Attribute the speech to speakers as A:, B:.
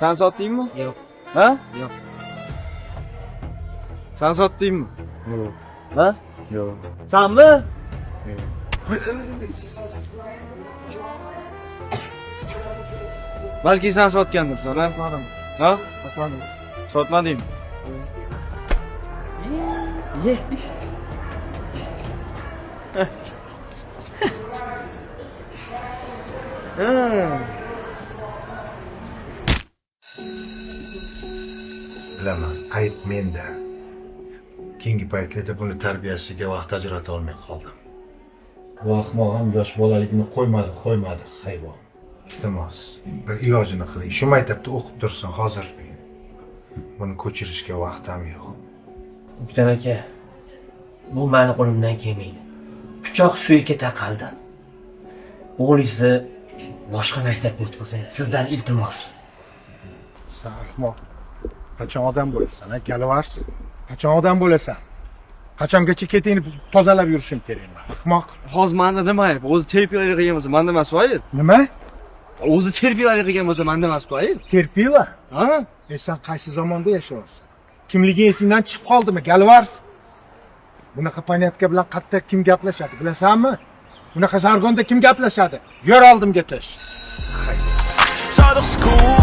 A: Sen sotdingmi?
B: Yo'q,
A: Ha?
B: yo'q.
A: Sen sotdingmi?
C: Yo'q.
A: Ha?
C: Yo'q.
A: Senmi? Balki sen sotgandirsan, ha? Ha? Sotmadingmi?
C: Bilaman, ayb menda. Keyingi paytlarda buni tarbiyasiga vaqt ajrata olmay qoldim. Bu ahmoq ham yosh bolaligini qo'ymadi, hayvon. Iltimos, bir ilojini qiling. Shu maktabda o'qib tursin hozir. Buni ko'chirishga vaqtim yo'q.
B: Uktam aka, bu meni qo'limdan kelmaydi. Pichoq suyiga taqaldi. O'g'lingizni boshqa maktabga o'tkazing. Sizdan iltimos.
C: Sen ahmoq. Qachon odam bo'lasan, ha? Galvars. Qachon odam bo'lasan? Qachongacha ketingni tozalab yurishim kerakmi? Ahmoq.
A: Hozir menda demaydi. O'zi terpiylar qilgan bo'lsa, menda emas, voyib.
C: Nima?
A: O'zi terpiylar qilgan bo'lsa, menda emas, voyib.
C: Terpiva?
A: Ha?
C: Sen qaysi zamonda yashayapsan? Kimliging esingdan chiqib qoldimi, Galvars? Bunaqa panyatga bilan qattiq kim gaplashadi, bilasanmi? Bunaqa jargonda kim gaplashadi? Yur oldimga tush.
D: Sodiq school